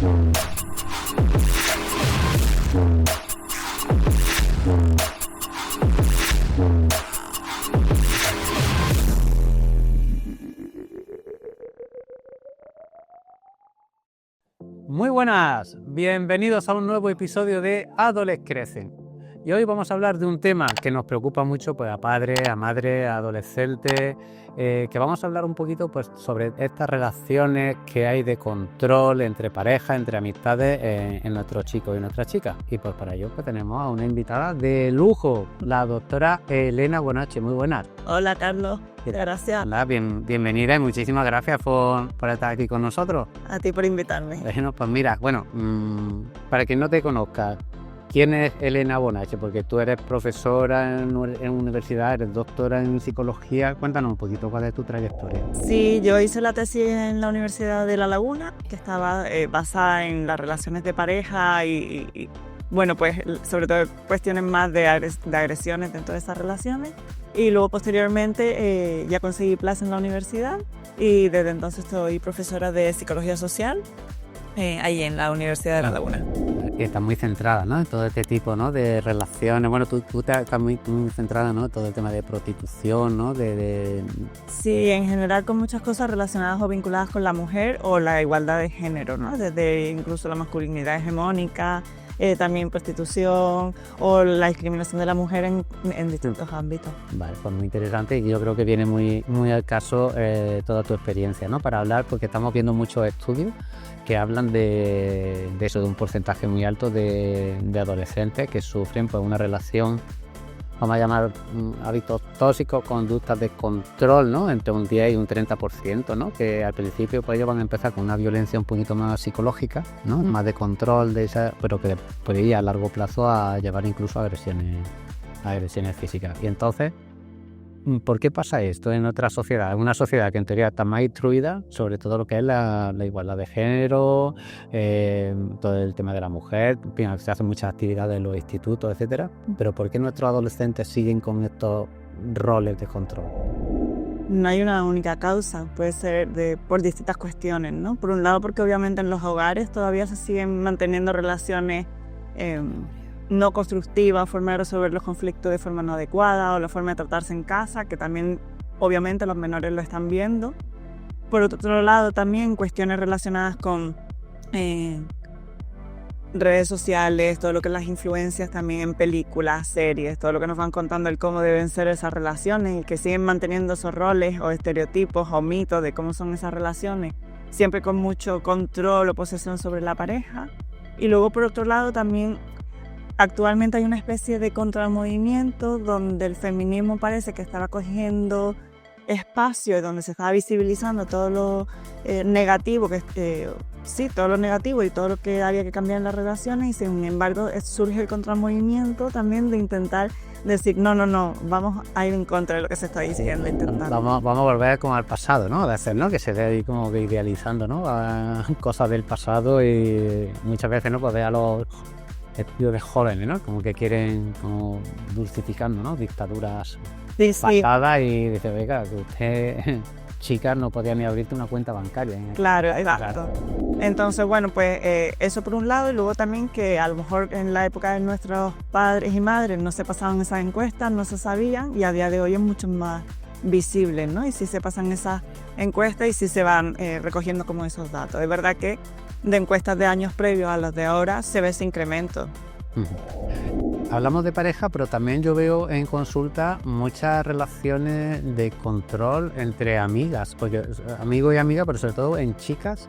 Muy buenas, bienvenidos a un nuevo episodio de Adoles Crecen. Y hoy vamos a hablar de un tema que nos preocupa mucho pues, a padres, a madres, a adolescentes, que vamos a hablar un poquito pues, sobre estas relaciones que hay de control entre parejas, entre amistades en nuestros chicos y nuestras chicas. Y pues para ello pues, tenemos a una invitada de lujo, la doctora Elena Buonache. Muy buenas. Hola Carlos, gracias. Hola, bienvenida y muchísimas gracias por estar aquí con nosotros. A ti por invitarme. Bueno, pues mira, para quien no te conozca, ¿quién es Elena Buonache? Porque tú eres profesora en universidad, eres doctora en psicología. Cuéntanos un poquito cuál es tu trayectoria. Sí, yo hice la tesis en la Universidad de La Laguna, que estaba basada en las relaciones de pareja y bueno, pues sobre todo cuestiones más de agresiones dentro de esas relaciones. Y luego posteriormente ya conseguí plaza en la universidad y desde entonces soy profesora de psicología social ahí en la Universidad de La Laguna. Y estás muy centrada, ¿no? En todo este tipo, ¿no? De relaciones. Bueno, tú estás muy centrada, ¿no? En todo el tema de prostitución, ¿no? Sí, en general con muchas cosas relacionadas o vinculadas con la mujer o la igualdad de género, ¿no? Desde incluso la masculinidad hegemónica, también prostitución o la discriminación de la mujer en distintos ámbitos. Vale, pues muy interesante y yo creo que viene muy, muy al caso toda tu experiencia, ¿no? Para hablar, porque estamos viendo muchos estudios que hablan de eso, de un porcentaje muy alto de adolescentes que sufren pues, una relación, vamos a llamar hábitos tóxicos, conductas de control, ¿no? Entre un 10 y un 30%, ¿no? Que al principio pues, ellos van a empezar con una violencia un poquito más psicológica, ¿no? Más de control, pero que puede ir a largo plazo a llevar incluso a agresiones físicas. Y entonces, ¿por qué pasa esto en otra sociedad? En una sociedad que en teoría está más instruida sobre todo lo que es la igualdad de género, todo el tema de la mujer, se hacen muchas actividades en los institutos, etcétera. Pero ¿por qué nuestros adolescentes siguen con estos roles de control? No hay una única causa, puede ser por distintas cuestiones, ¿no? Por un lado, porque obviamente en los hogares todavía se siguen manteniendo relaciones no constructiva, forma de resolver los conflictos de forma no adecuada o la forma de tratarse en casa, que también obviamente los menores lo están viendo. Por otro lado también cuestiones relacionadas con redes sociales, todo lo que es las influencias también en películas, series, todo lo que nos van contando el cómo deben ser esas relaciones y que siguen manteniendo esos roles o estereotipos o mitos de cómo son esas relaciones, siempre con mucho control o posesión sobre la pareja. Y luego por otro lado también actualmente hay una especie de contramovimiento donde el feminismo parece que estaba cogiendo espacio y donde se estaba visibilizando todo lo negativo, todo lo negativo y todo lo que había que cambiar en las relaciones, y sin embargo surge el contramovimiento también de intentar decir no, vamos a ir en contra de lo que se está diciendo. Vamos a volver como al pasado, ¿no? De hacer, ¿no? Que se ve ahí como que idealizando, ¿no? A cosas del pasado y muchas veces, ¿no? Pues ve a los estudios de jóvenes, ¿no? Como que quieren como dulcificando, ¿no? Dictaduras pasadas y dice, venga, que usted, chicas, no podía ni abrirte una cuenta bancaria. Claro, exacto. Entonces, bueno, pues eso por un lado, y luego también que a lo mejor en la época de nuestros padres y madres no se pasaban esas encuestas, no se sabían, y a día de hoy es mucho más visible, ¿no? Y sí se pasan esas encuestas y sí se van recogiendo como esos datos. Es verdad que de encuestas de años previos a las de ahora se ve ese incremento. Hablamos de pareja, pero también yo veo en consulta muchas relaciones de control entre amigas, porque amigos y amigas, pero sobre todo en chicas,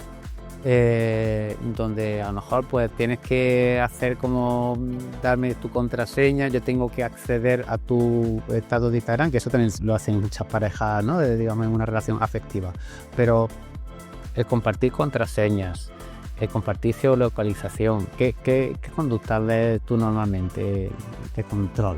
donde a lo mejor pues tienes que hacer como darme tu contraseña, yo tengo que acceder a tu estado de Instagram, que eso también lo hacen muchas parejas, ¿no? Digamos, en una relación afectiva, pero el compartir contraseñas, compartir geolocalización. ¿Qué conductas ves tú normalmente de control?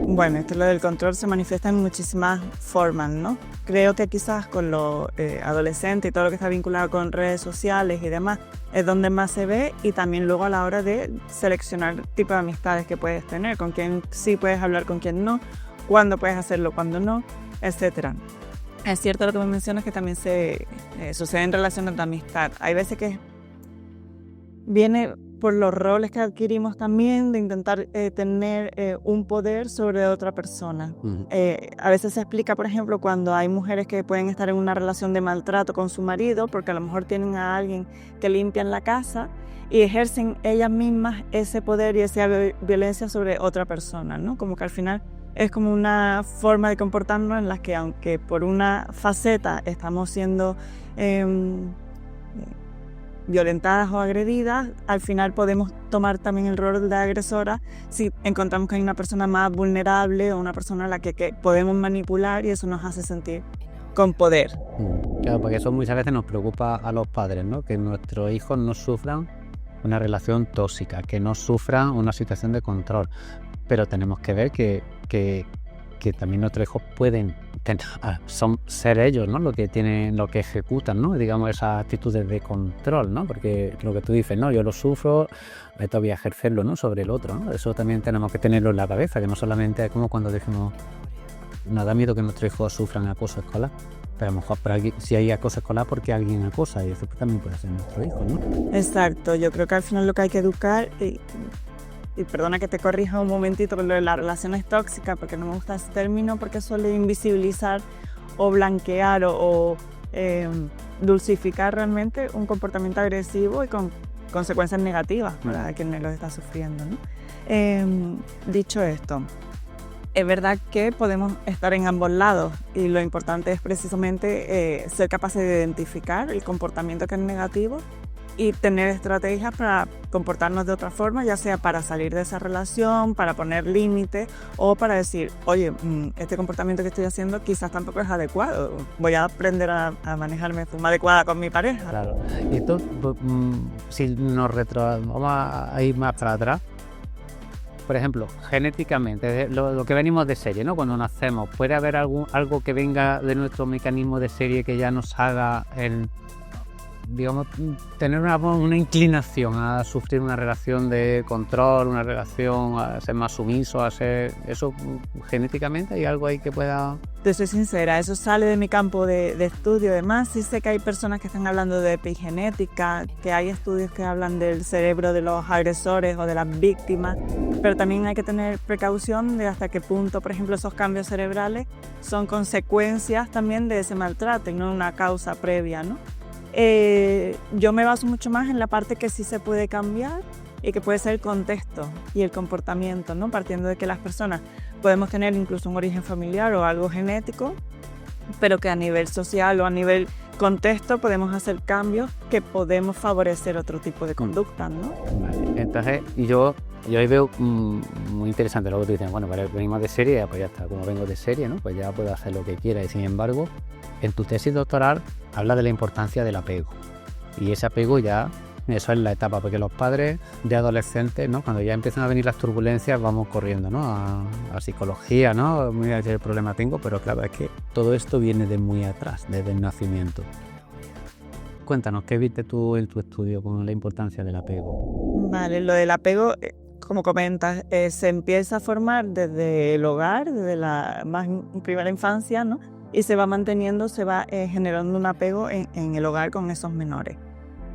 Bueno, lo del control se manifiesta en muchísimas formas, ¿no? Creo que quizás con los adolescentes y todo lo que está vinculado con redes sociales y demás es donde más se ve, y también luego a la hora de seleccionar el tipo de amistades que puedes tener, con quién sí puedes hablar, con quién no, cuándo puedes hacerlo, cuándo no, etc. Es cierto lo que me mencionas, que también se sucede en relaciones de amistad. Hay veces que viene por los roles que adquirimos también, de intentar tener un poder sobre otra persona. A veces se explica, por ejemplo, cuando hay mujeres que pueden estar en una relación de maltrato con su marido, porque a lo mejor tienen a alguien que limpia en la casa y ejercen ellas mismas ese poder y esa violencia sobre otra persona, ¿no? Como que al final es como una forma de comportarnos en la que, aunque por una faceta estamos siendo violentadas o agredidas, al final podemos tomar también el rol de agresora si encontramos que hay una persona más vulnerable o una persona a la que podemos manipular, y eso nos hace sentir con poder. Claro, porque eso muchas veces nos preocupa a los padres, ¿no? Que nuestros hijos no sufran una relación tóxica, que no sufran una situación de control, pero tenemos que ver que también nuestros hijos pueden son ser ellos, ¿no? Lo que ejecutan, ¿no? Digamos, esas actitudes de control, ¿no? Porque lo que tú dices, no, yo lo sufro, esto voy a ejercerlo, ¿no? Sobre el otro, ¿no? Eso también tenemos que tenerlo en la cabeza, que no solamente es como cuando decimos, nos da miedo que nuestros hijos sufran acoso escolar, pero a lo mejor si hay acoso escolar porque alguien acosa, y eso también puede ser nuestro hijo, ¿no? Exacto, yo creo que al final lo que hay que educar, y perdona que te corrija un momentito con lo de las relaciones tóxicas, porque no me gusta ese término, porque suele invisibilizar o blanquear o dulcificar realmente un comportamiento agresivo y con consecuencias negativas para quien lo está sufriendo, ¿no? Dicho esto, es verdad que podemos estar en ambos lados, y lo importante es precisamente ser capaces de identificar el comportamiento que es negativo y tener estrategias para comportarnos de otra forma, ya sea para salir de esa relación, para poner límites o para decir, oye, este comportamiento que estoy haciendo quizás tampoco es adecuado, voy a aprender a manejarme de forma adecuada con mi pareja. Claro, y esto, si nos vamos a ir más para atrás, por ejemplo, genéticamente, lo que venimos de serie, ¿no? Cuando nacemos, ¿puede haber algo que venga de nuestro mecanismo de serie que ya nos haga digamos, tener una inclinación a sufrir una relación de control, una relación a ser más sumiso, a ser eso genéticamente? ¿Hay algo ahí que pueda...? Te soy sincera, eso sale de mi campo de estudio. Además, sí sé que hay personas que están hablando de epigenética, que hay estudios que hablan del cerebro de los agresores o de las víctimas, pero también hay que tener precaución de hasta qué punto, por ejemplo, esos cambios cerebrales son consecuencias también de ese maltrato y no una causa previa, ¿no? Yo me baso mucho más en la parte que sí se puede cambiar y que puede ser el contexto y el comportamiento, ¿no? Partiendo de que las personas podemos tener incluso un origen familiar o algo genético, pero que a nivel social o a nivel contexto podemos hacer cambios que podemos favorecer otro tipo de conductas, ¿no? Vale. Entonces, yo ahí veo muy interesante lo que tú dices, bueno, venimos de serie, pues ya está, como vengo de serie, ¿no? Pues ya puedo hacer lo que quiera, y sin embargo, en tu tesis doctoral habla de la importancia del apego, y ese apego ya, eso es la etapa, porque los padres de adolescentes, ¿no? Cuando ya empiezan a venir las turbulencias, vamos corriendo, ¿no? a psicología, ¿no? Mira qué problema tengo, pero claro, es que todo esto viene de muy atrás, desde el nacimiento. Cuéntanos, ¿qué viste tú en tu estudio con la importancia del apego? Vale, lo del apego, como comentas, se empieza a formar desde el hogar, desde la más primera infancia, ¿no? Y se va manteniendo, se va generando un apego en el hogar con esos menores.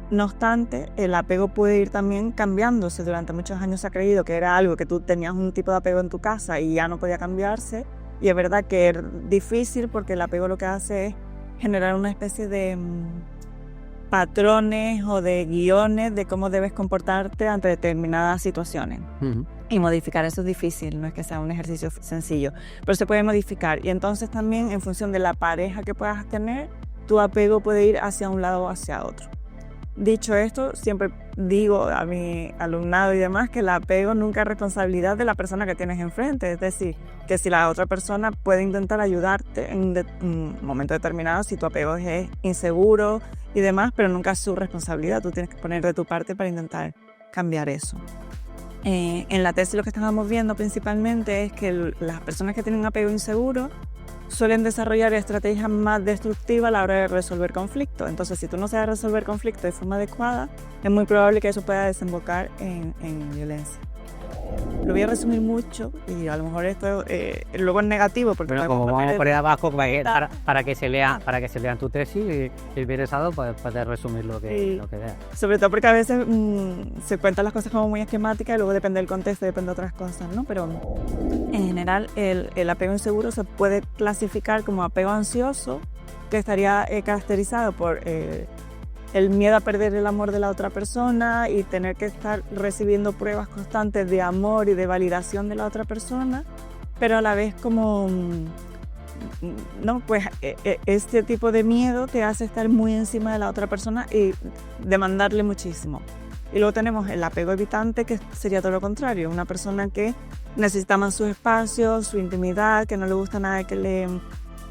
No obstante, el apego puede ir también cambiándose. Durante muchos años se ha creído que era algo que tú tenías un tipo de apego en tu casa y ya no podía cambiarse. Y es verdad que es difícil, porque el apego lo que hace es generar una especie de patrones o de guiones de cómo debes comportarte ante determinadas situaciones. Y modificar eso es difícil, no es que sea un ejercicio sencillo, pero se puede modificar. Y entonces también, en función de la pareja que puedas tener, tu apego puede ir hacia un lado o hacia otro. Dicho esto, siempre digo a mi alumnado y demás que el apego nunca es responsabilidad de la persona que tienes enfrente. Es decir, que si la otra persona puede intentar ayudarte en un momento determinado, si tu apego es inseguro y demás, pero nunca es su responsabilidad. Tú tienes que poner de tu parte para intentar cambiar eso. En la tesis lo que estábamos viendo principalmente es que las personas que tienen apego inseguro suelen desarrollar estrategias más destructivas a la hora de resolver conflictos. Entonces, si tú no sabes resolver conflictos de forma adecuada, es muy probable que eso pueda desembocar en violencia. Lo voy a resumir mucho y a lo mejor esto luego es negativo porque Bueno, como vamos por ahí abajo para que se lean tu tesis y el interesado puede resumir lo que veas. Sobre todo porque a veces se cuentan las cosas como muy esquemáticas y luego depende del contexto, depende de otras cosas, ¿no? Pero en general el apego inseguro se puede clasificar como apego ansioso, que estaría caracterizado por el miedo a perder el amor de la otra persona y tener que estar recibiendo pruebas constantes de amor y de validación de la otra persona, pero a la vez como, no, pues este tipo de miedo te hace estar muy encima de la otra persona y demandarle muchísimo. Y luego tenemos el apego evitante, que sería todo lo contrario, una persona que necesita más su espacio, su intimidad, que no le gusta nada que le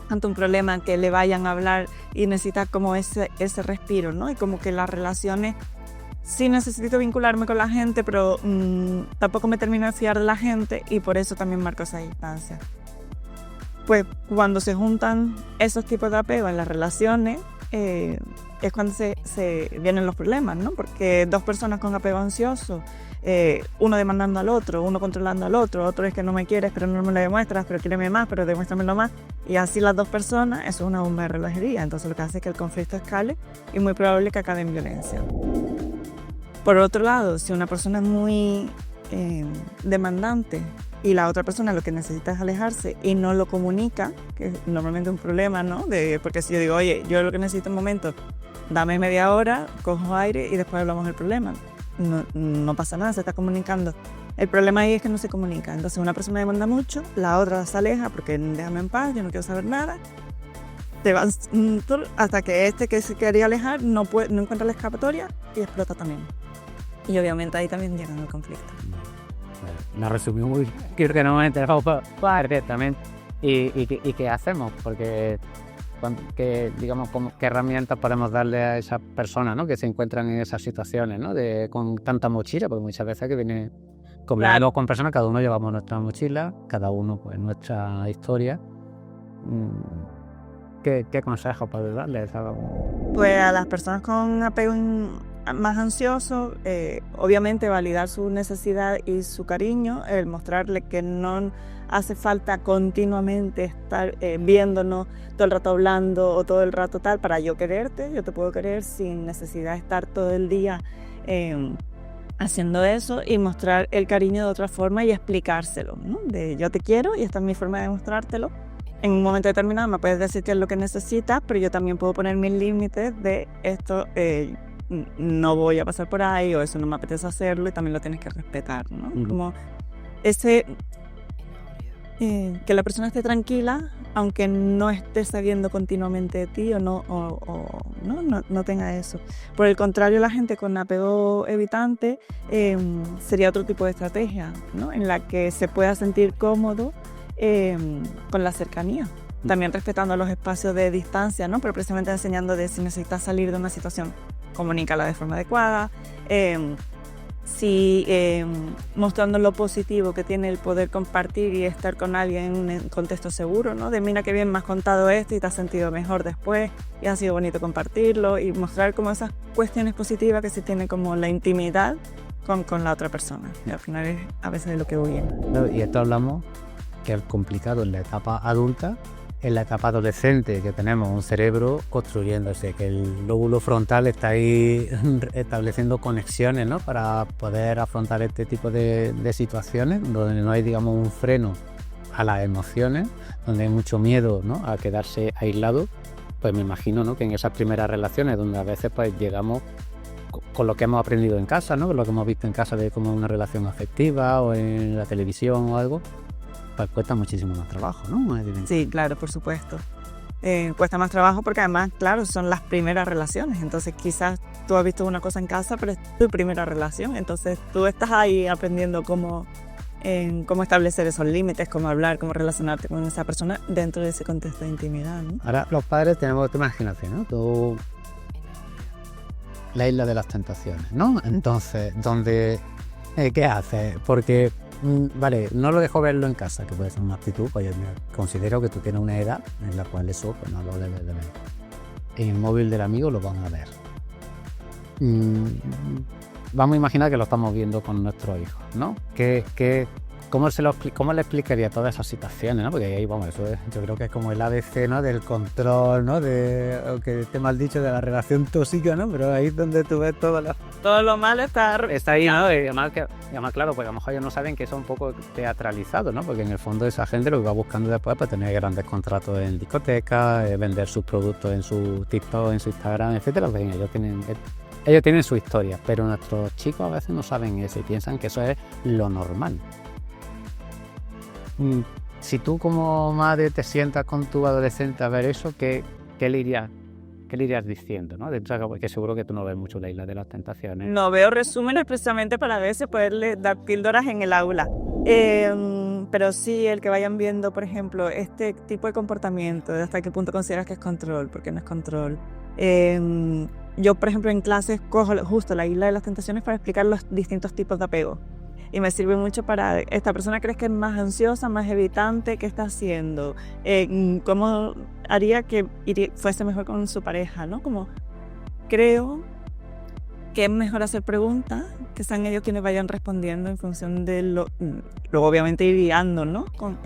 ante un problema que le vayan a hablar y necesita como ese respiro, ¿no? Y como que las relaciones, sí necesito vincularme con la gente, pero tampoco me termino de fiar de la gente y por eso también marco esa distancia. Pues cuando se juntan esos tipos de apego en las relaciones, es cuando se vienen los problemas, ¿no? Porque dos personas con apego ansioso, uno demandando al otro, uno controlando al otro es que no me quieres pero no me lo demuestras, pero quíreme más, pero demuéstramelo más, y así las dos personas, eso es una bomba de relojería. Entonces lo que hace es que el conflicto escale y muy probable que acabe en violencia. Por otro lado, si una persona es muy demandante y la otra persona lo que necesita es alejarse y no lo comunica, que es normalmente un problema, ¿no? Porque si yo digo, oye, yo lo que necesito en un momento, dame media hora, cojo aire y después hablamos del problema. No pasa nada, se está comunicando. El problema ahí es que no se comunica. Entonces una persona demanda mucho, la otra se aleja porque déjame en paz, yo no quiero saber nada. Te vas hasta que este que se quería alejar no encuentra la escapatoria y explota también. Y obviamente ahí también llega el conflicto. La resumí muy, creo que no me he enterado perfectamente. ¿Y qué hacemos? Porque digamos, ¿qué herramientas podemos darle a esas personas, ¿no? Que se encuentran en esas situaciones, ¿no? Con tanta mochila, porque muchas veces que viene con personas, cada uno llevamos nuestra mochila, cada uno pues nuestra historia. ¿Qué consejos puedes darles? Pues a las personas con apego más ansioso, obviamente validar su necesidad y su cariño, el mostrarle que no hace falta continuamente estar viéndonos todo el rato hablando o todo el rato tal para yo quererte. Yo te puedo querer sin necesidad de estar todo el día haciendo eso, y mostrar el cariño de otra forma y explicárselo, ¿no? De yo te quiero y esta es mi forma de mostrártelo. En un momento determinado me puedes decir qué es lo que necesitas, pero yo también puedo poner mis límites de esto, no voy a pasar por ahí, o eso no me apetece hacerlo, y también lo tienes que respetar, ¿no? Como que la persona esté tranquila, aunque no esté sabiendo continuamente de ti o no tenga eso. Por el contrario, la gente con apego evitante sería otro tipo de estrategia, ¿no? En la que se pueda sentir cómodo con la cercanía, también respetando los espacios de distancia, ¿no? Pero precisamente enseñando de si necesitas salir de una situación, comunícala de forma adecuada, mostrando lo positivo que tiene el poder compartir y estar con alguien en un contexto seguro, ¿no? De mira qué bien me has contado esto y te has sentido mejor después y ha sido bonito compartirlo, y mostrar como esas cuestiones positivas que se tiene como la intimidad con la otra persona. Y al final es a veces de lo que huyen. Y esto hablamos que es complicado en la etapa adulta. En la etapa adolescente, que tenemos un cerebro construyéndose, que el lóbulo frontal está ahí estableciendo conexiones, ¿no? Para poder afrontar este tipo de situaciones, donde no hay, digamos, un freno a las emociones, donde hay mucho miedo, ¿no? A quedarse aislado. Pues me imagino, ¿no? Que en esas primeras relaciones, donde a veces pues llegamos con lo que hemos aprendido en casa, ¿no? Con lo que hemos visto en casa de como una relación afectiva o en la televisión o algo, pues cuesta muchísimo más trabajo, ¿no? Sí, claro, por supuesto. Cuesta más trabajo porque además, claro, son las primeras relaciones. Entonces quizás tú has visto una cosa en casa, pero es tu primera relación. Entonces tú estás ahí aprendiendo cómo establecer esos límites, cómo hablar, cómo relacionarte con esa persona dentro de ese contexto de intimidad, ¿no? Ahora los padres tenemos, te imagínate, ¿no? Tú, la isla de las tentaciones, ¿no? Entonces, ¿qué haces? Porque vale, no lo dejo verlo en casa, que puede ser una actitud, pues yo considero que tú tienes una edad en la cual eso pues no lo debes de ver. En el móvil del amigo lo van a ver. vamos a imaginar que lo estamos viendo con nuestros hijos, ¿no? ¿Cómo le explicaría todas esas situaciones, ¿no? Porque ahí, vamos, eso es, yo creo que es como el ABC, ¿no? Del control, ¿no? Aunque te mal dicho, de la relación tóxica, ¿no? Pero ahí es donde tú ves todo lo malo está ahí, ¿no? Y además, claro, pues a lo mejor ellos no saben que eso es un poco teatralizado, ¿no? Porque en el fondo esa gente lo que va buscando después pues tener grandes contratos en discotecas, vender sus productos en su TikTok, en su Instagram, etcétera. Pues ellos tienen su historia, pero nuestros chicos a veces no saben eso y piensan que eso es lo normal. Si tú como madre te sientas con tu adolescente a ver eso, ¿qué le irías diciendo, ¿no? Porque seguro que tú no ves mucho la Isla de las Tentaciones. No veo resúmenes precisamente para a veces poderle dar píldoras en el aula. Pero sí, el que vayan viendo, por ejemplo, este tipo de comportamiento, de hasta qué punto consideras que es control, porque no es control. Yo, por ejemplo, en clases cojo justo la Isla de las Tentaciones para explicar los distintos tipos de apego. Y me sirve mucho para, esta persona crees que es más ansiosa, más evitante, ¿qué está haciendo? ¿Cómo haría que fuese mejor con su pareja, ¿no? Como creo que es mejor hacer preguntas, que sean ellos quienes vayan respondiendo en función de luego obviamente ir guiando, ¿no? Con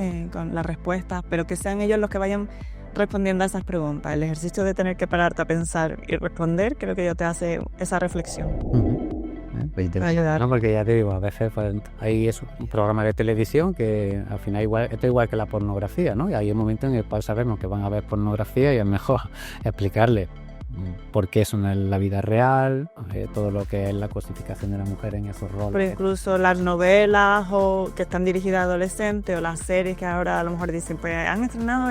las respuestas, pero que sean ellos los que vayan respondiendo a esas preguntas. El ejercicio de tener que pararte a pensar y responder, creo que ya te hace esa reflexión. No, porque ya te digo, a veces pues, hay un programa de televisión que al final esto es igual que la pornografía, ¿no? Y hay un momento en el cual sabemos que van a ver pornografía y es mejor explicarles por qué eso no es la vida real, todo lo que es la cosificación de la mujer en esos roles. Pero incluso las novelas que están dirigidas a adolescentes o las series que ahora a lo mejor dicen, pues han estrenado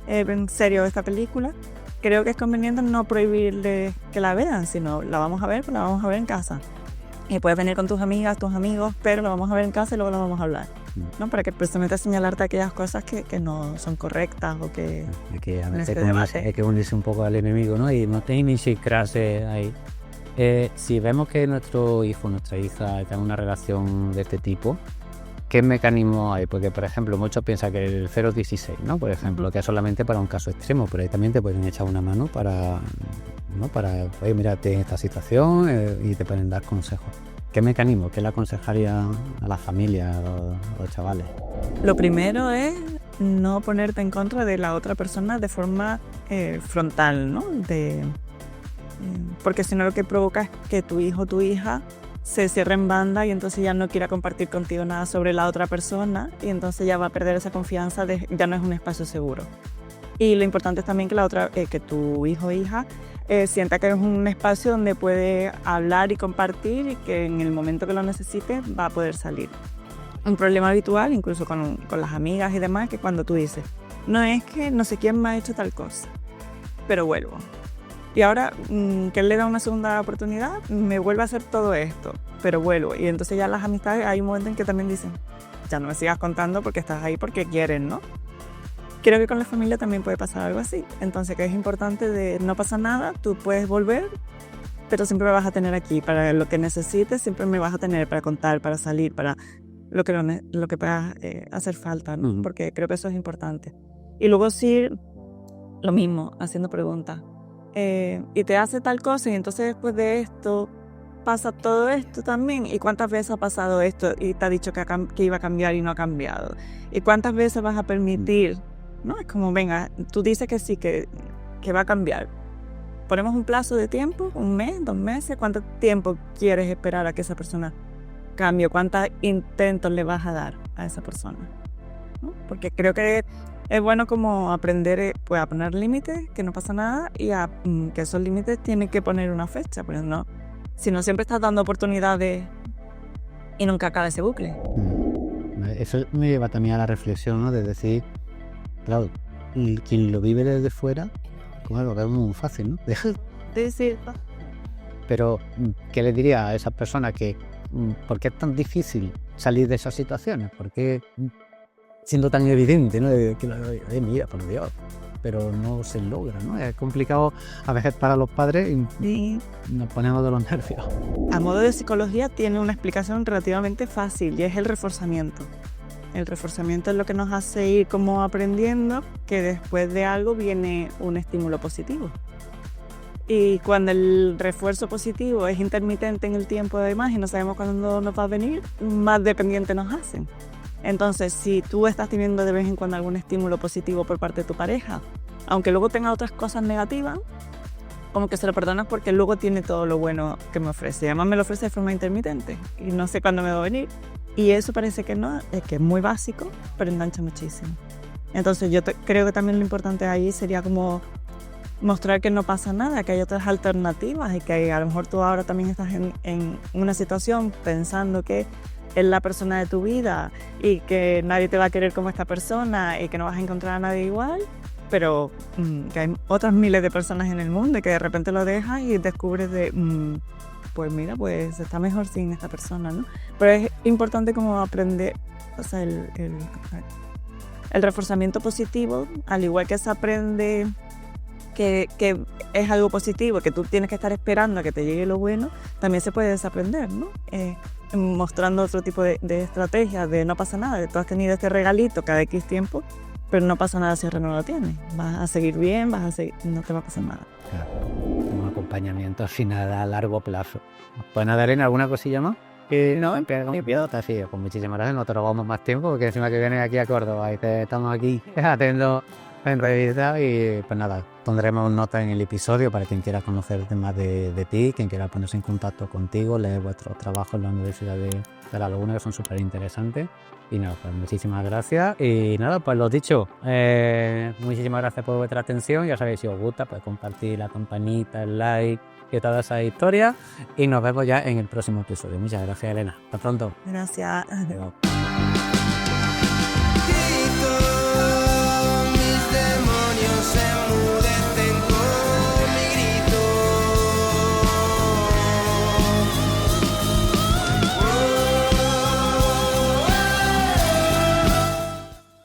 en serio esta película. Creo que es conveniente no prohibirles que la vean, sino la vamos a ver, pues la vamos a ver en casa. Y puedes venir con tus amigas, tus amigos, pero la vamos a ver en casa y luego la vamos a hablar, ¿no? Para que precisamente señalarte aquellas cosas que no son correctas o que... Hay que unirse un poco al enemigo, ¿no? Y no tenéis ni siquiera ahí. Si vemos que nuestro hijo, nuestra hija está en una relación de este tipo, ¿qué mecanismo hay? Porque, por ejemplo, muchos piensan que el 016, ¿no? Por ejemplo, que es solamente para un caso extremo, pero ahí también te pueden echar una mano para, oye, mira, en esta situación y te pueden dar consejos. ¿Qué mecanismo? ¿Qué le aconsejaría a las familias, a los chavales? Lo primero es no ponerte en contra de la otra persona de forma frontal, ¿no? Porque si no lo que provoca es que tu hijo o tu hija se cierra en banda y entonces ya no quiera compartir contigo nada sobre la otra persona y entonces ya va a perder esa confianza ya no es un espacio seguro. Y lo importante es también que tu hijo o hija sienta que es un espacio donde puede hablar y compartir y que en el momento que lo necesite va a poder salir. Un problema habitual, incluso con las amigas y demás, que cuando tú dices, no es que no sé quién me ha hecho tal cosa, pero vuelvo. Y ahora que él le da una segunda oportunidad, me vuelve a hacer todo esto, pero vuelvo. Y entonces ya las amistades, hay un momento en que también dicen, ya no me sigas contando porque estás ahí porque quieren, ¿no? Creo que con la familia también puede pasar algo así. Entonces que es importante de no pasa nada, tú puedes volver, pero siempre me vas a tener aquí. Para lo que necesites, siempre me vas a tener para contar, para salir, para lo que pueda hacer falta, ¿no? Porque creo que eso es importante. Y luego sí, lo mismo, haciendo preguntas. Y te hace tal cosa y entonces después de esto pasa todo esto también. ¿Y cuántas veces ha pasado esto y te ha dicho que iba a cambiar y no ha cambiado? ¿Y cuántas veces vas a permitir? ¿No? Es como, venga, tú dices que sí, que va a cambiar. Ponemos un plazo de tiempo, 1 mes, 2 meses. ¿Cuánto tiempo quieres esperar a que esa persona cambie? ¿Cuántos intentos le vas a dar a esa persona? ¿No? Porque creo que es bueno como aprender pues, a poner límites, que no pasa nada, y que esos límites tienen que poner una fecha, pues no, si no siempre estás dando oportunidades y nunca acaba ese bucle. Eso me lleva también a la reflexión, ¿no? De decir, claro, quien lo vive desde fuera, como algo que es muy fácil, ¿no? Sí. Pero, ¿qué le diría a esas personas por qué es tan difícil salir de esas situaciones? ¿Por qué siendo tan evidente, ¿no? Mira, por Dios, pero no se logra, ¿no? Es complicado a veces para los padres y nos ponemos de los nervios. A modo de psicología tiene una explicación relativamente fácil y es el reforzamiento. El reforzamiento es lo que nos hace ir como aprendiendo que después de algo viene un estímulo positivo. Y cuando el refuerzo positivo es intermitente en el tiempo además y no sabemos cuándo nos va a venir, más dependientes nos hacen. Entonces, si tú estás teniendo de vez en cuando algún estímulo positivo por parte de tu pareja, aunque luego tenga otras cosas negativas, como que se lo perdonas porque luego tiene todo lo bueno que me ofrece. Además me lo ofrece de forma intermitente y no sé cuándo me va a venir. Y eso parece que no, es que es muy básico, pero engancha muchísimo. Entonces yo creo que también lo importante ahí sería como mostrar que no pasa nada, que hay otras alternativas y que a lo mejor tú ahora también estás en una situación pensando que es la persona de tu vida y que nadie te va a querer como esta persona y que no vas a encontrar a nadie igual, pero que hay otras miles de personas en el mundo y que de repente lo dejas y descubres pues mira, pues está mejor sin esta persona, ¿no? Pero es importante como aprender, o sea, el reforzamiento positivo, al igual que se aprende que es algo positivo, que tú tienes que estar esperando a que te llegue lo bueno, también se puede desaprender, ¿no? Mostrando otro tipo de estrategias de no pasa nada, tú has tenido este regalito cada X tiempo, pero no pasa nada si ahora no lo tienes. Vas a seguir bien, no te va a pasar nada. Claro, un acompañamiento al final a largo plazo. Pues nada, Elena, ¿alguna cosilla más? No, empieza con mi piedota, sí, con muchísimas gracias, no te robamos más tiempo porque encima que vienes aquí a Córdoba y estamos aquí haciendo entrevistas y pues nada, pondremos nota en el episodio para quien quiera conocer más de ti, quien quiera ponerse en contacto contigo, leer vuestros trabajos en la Universidad de La Laguna que son súper interesantes. Y nada, pues muchísimas gracias. Y nada, pues lo dicho, muchísimas gracias por vuestra atención. Ya sabéis, si os gusta, pues compartir la campanita, el like y todas esas historias. Y nos vemos ya en el próximo episodio. Muchas gracias, Elena. Hasta pronto. Gracias. Adiós.